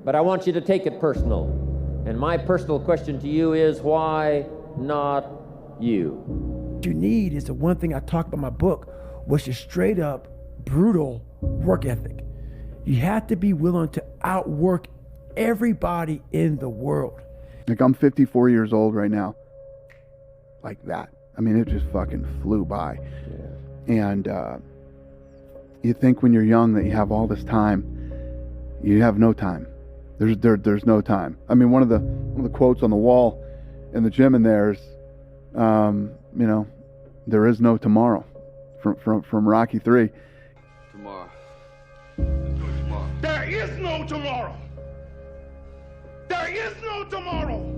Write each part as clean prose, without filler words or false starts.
But I want you to take it personal. And my personal question to you is, why not you? What you need is the one thing I talk about in my book, which is straight up brutal work ethic. You have to be willing to outwork everybody in the world. Like, I'm 54 years old right now. Like that. I mean, it just fucking flew by. Yeah. And you think when you're young that you have all this time. You have no time. There's no time. I mean, one of the quotes on the wall in the gym in there is, you know, there is no tomorrow, from Rocky 3. Tomorrow. Let's do it tomorrow. There is no tomorrow. There is no tomorrow.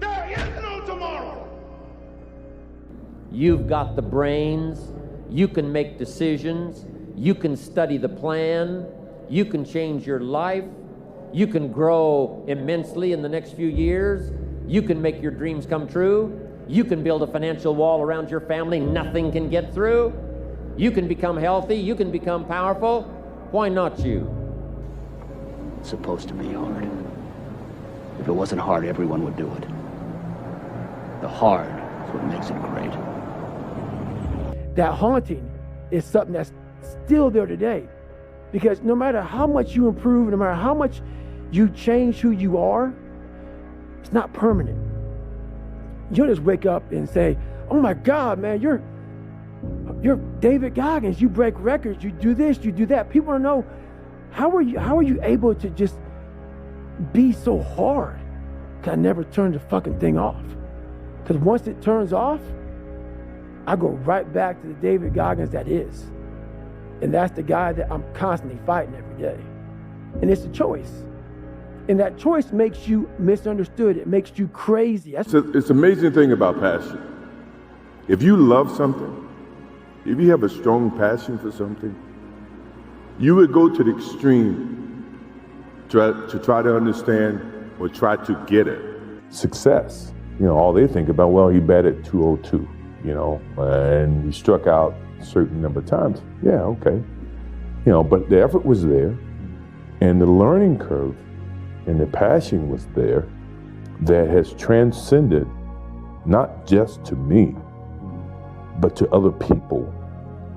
There is no tomorrow. You've got the brains. You can make decisions. You can study the plan. You can change your life. You can grow immensely in the next few years. You can make your dreams come true. You can build a financial wall around your family nothing can get through. You can become healthy. You can become powerful. Why not you? It's supposed to be hard. If it wasn't hard, everyone would do it. The hard is what makes it great. That haunting is something that's still there today. Because no matter how much you improve, no matter how much you change who you are, it's not permanent. You don't just wake up and say, oh my God, man, you're David Goggins, you break records, you do this, you do that. People want to know, how are you able to just be so hard? Because I never turned the fucking thing off. Because once it turns off, I go right back to the David Goggins that is. And that's the guy that I'm constantly fighting every day. And it's a choice. And that choice makes you misunderstood. It makes you crazy. It's an amazing thing about passion. If you love something, if you have a strong passion for something, you would go to the extreme to try to understand or try to get it. Success. You know, all they think about, well, he batted .202, you know, and he struck out a certain number of times. Yeah, okay. You know, but the effort was there, and the learning curve and the passion was there that has transcended not just to me, but to other people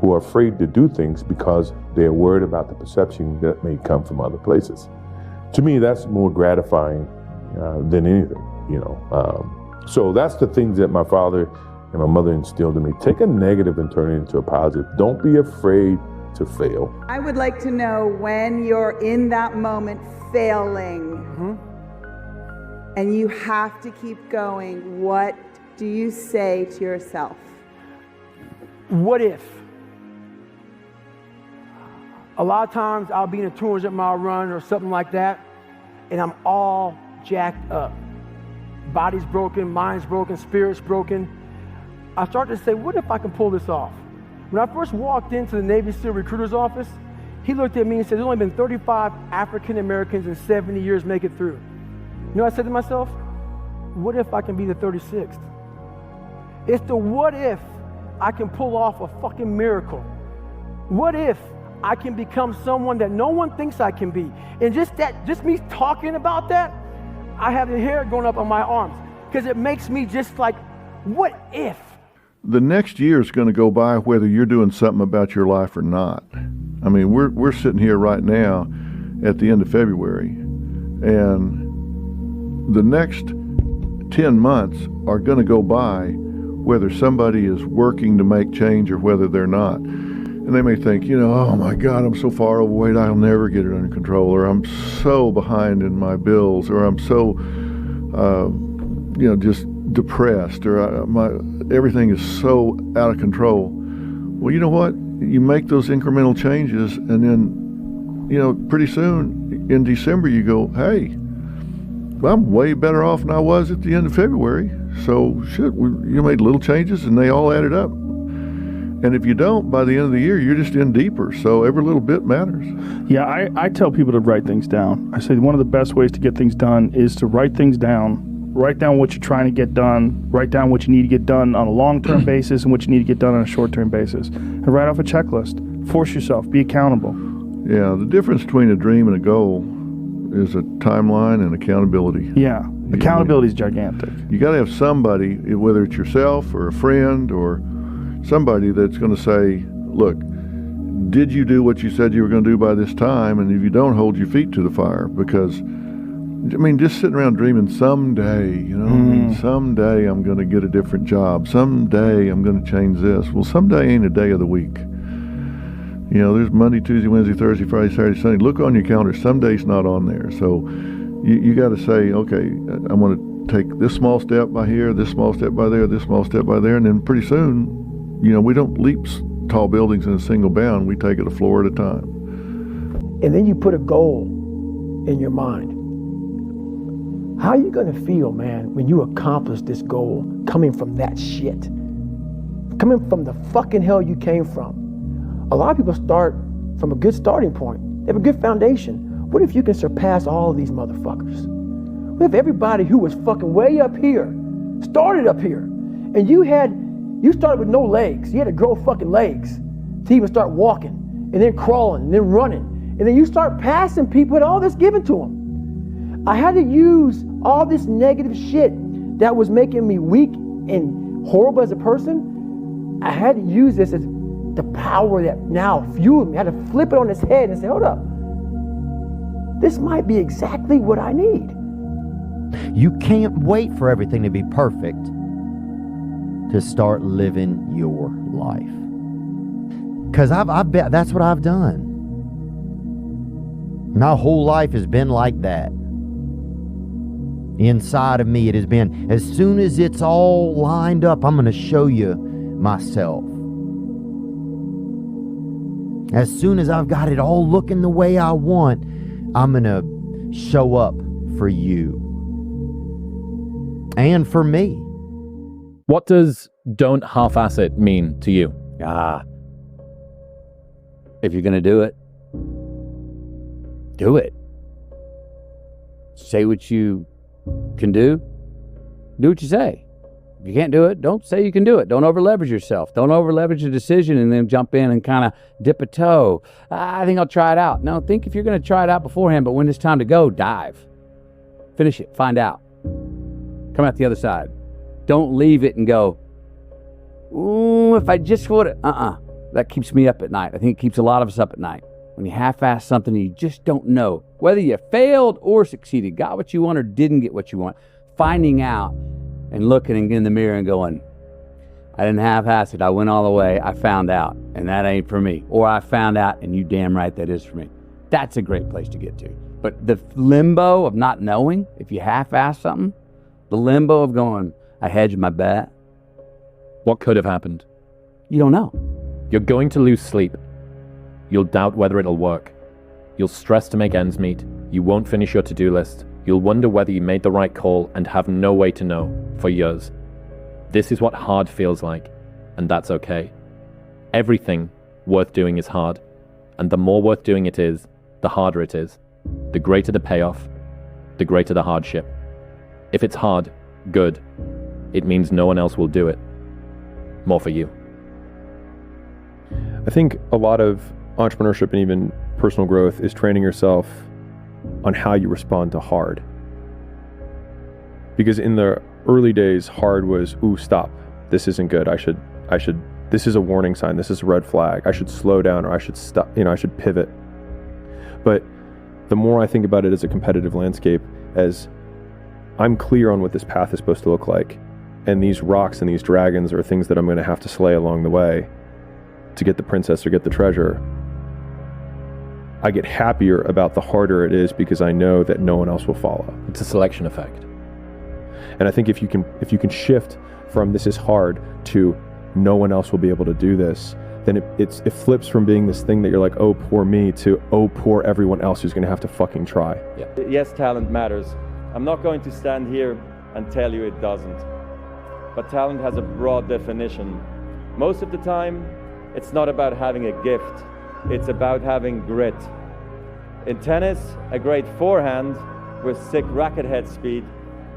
who are afraid to do things because they're worried about the perception that may come from other places. To me, that's more gratifying than anything, you know. So that's the things that my father and my mother instilled in me. Take a negative and turn it into a positive. Don't be afraid to fail. I would like to know, when you're in that moment failing, and you have to keep going, what do you say to yourself? What if? A lot of times I'll be in a 200-mile run or something like that, and I'm all jacked up. Body's broken, mind's broken, spirit's broken. I start to say, what if I can pull this off? When I first walked into the Navy SEAL recruiter's office, he looked at me and said, there's only been 35 African Americans in 70 years make it through. You know what I said to myself? What if I can be the 36th? It's the what if I can pull off a fucking miracle. What if I can become someone that no one thinks I can be? And just me talking about that, I have the hair going up on my arms, because it makes me just like, what if? The next year is going to go by whether you're doing something about your life or not. I mean, we're sitting here right now at the end of February, and the next 10 months are going to go by whether somebody is working to make change or whether they're not. And they may think, you know, oh my God, I'm so far overweight, I'll never get it under control, or I'm so behind in my bills, or I'm so, you know, just depressed, or everything is so out of control. Well, you know what? You make those incremental changes, and then, you know, pretty soon in December you go, hey, well, I'm way better off than I was at the end of February. So shit, you made little changes and they all added up. And if you don't, by the end of the year, you're just in deeper. So every little bit matters. Yeah, I tell people to write things down. I say one of the best ways to get things done is to write things down. Write down what you're trying to get done. Write down what you need to get done on a long-term basis and what you need to get done on a short-term basis. And write off a checklist. Force yourself. Be accountable. Yeah, the difference between a dream and a goal is a timeline and accountability. Yeah, accountability is gigantic. You got to have somebody, whether it's yourself or a friend or somebody that's going to say, look, did you do what you said you were going to do by this time? And if you don't, hold your feet to the fire. Because, I mean, just sitting around dreaming someday, someday I'm going to get a different job. Someday I'm going to change this. Well, someday ain't a day of the week. There's Monday, Tuesday, Wednesday, Thursday, Friday, Saturday, Sunday. Look on your calendar. Some days not on there. So you got to say, okay, I'm going to take this small step by here, this small step by there, this small step by there. And then pretty soon, we don't leap tall buildings in a single bound. We take it a floor at a time. And then you put a goal in your mind. How are you going to feel, man, when you accomplish this goal coming from that shit? Coming from the fucking hell you came from. A lot of people start from a good starting point. They have a good foundation. What if you can surpass all of these motherfuckers? What if everybody who was fucking way up here started up here, and you started with no legs. You had to grow fucking legs to even start walking, and then crawling, and then running. And then you start passing people with all this given to them. I had to use all this negative shit that was making me weak and horrible as a person. I had to use this as the power that now fueled me. I had to flip it on its head and say, hold up. This might be exactly what I need. You can't wait for everything to be perfect to start living your life. Because I bet that's what I've done. My whole life has been like that. Inside of me, it has been, as soon as it's all lined up, I'm going to show you myself. As soon as I've got it all looking the way I want, I'm going to show up for you. And for me. What does don't half-ass it mean to you? If you're going to do it, do it. Say what you can do. Do what you say. If you can't do it, don't say you can do it. Don't over-leverage yourself. Don't over-leverage a decision and then jump in and kind of dip a toe. I think I'll try it out. No, think if you're going to try it out beforehand, but when it's time to go, dive. Finish it. Find out. Come out the other side. Don't leave it and go, ooh, if I just would have. That keeps me up at night. I think it keeps a lot of us up at night. When you half-ass something and you just don't know whether you failed or succeeded, got what you want or didn't get what you want. Finding out and looking in the mirror and going, I didn't half-ass it. I went all the way. I found out, and that ain't for me. Or I found out, and you damn right that is for me. That's a great place to get to. But the limbo of not knowing, if you half-ass something, the limbo of going, I hedged my bet. What could have happened? You don't know. You're going to lose sleep. You'll doubt whether it'll work. You'll stress to make ends meet. You won't finish your to-do list. You'll wonder whether you made the right call and have no way to know for years. This is what hard feels like, and that's okay. Everything worth doing is hard, and the more worth doing it is, the harder it is. The greater the payoff, the greater the hardship. If it's hard, good. It means no one else will do it. More for you. I think a lot of entrepreneurship and even personal growth is training yourself on how you respond to hard. Because in the early days, hard was, ooh, stop. This isn't good. I should, this is a warning sign. This is a red flag. I should slow down, or I should stop, I should pivot. But the more I think about it as a competitive landscape, as I'm clear on what this path is supposed to look like, and these rocks and these dragons are things that I'm going to have to slay along the way to get the princess or get the treasure, I get happier about the harder it is because I know that no one else will follow. It's a selection effect. And I think if you can shift from this is hard to no one else will be able to do this, then it flips from being this thing that you're like, oh, poor me, to oh, poor everyone else who's going to have to fucking try. Yeah. Yes, talent matters. I'm not going to stand here and tell you it doesn't. But talent has a broad definition. Most of the time, it's not about having a gift. It's about having grit. In tennis, a great forehand with sick racket head speed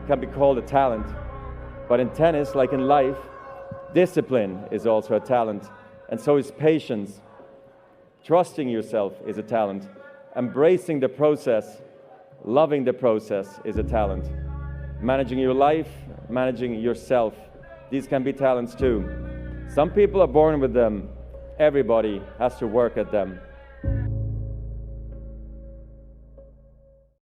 can be called a talent. But in tennis, like in life, discipline is also a talent, and so is patience. Trusting yourself is a talent. Embracing the process Loving the process is a talent. Managing your life, managing yourself, these can be talents too. Some people are born with them. Everybody has to work at them.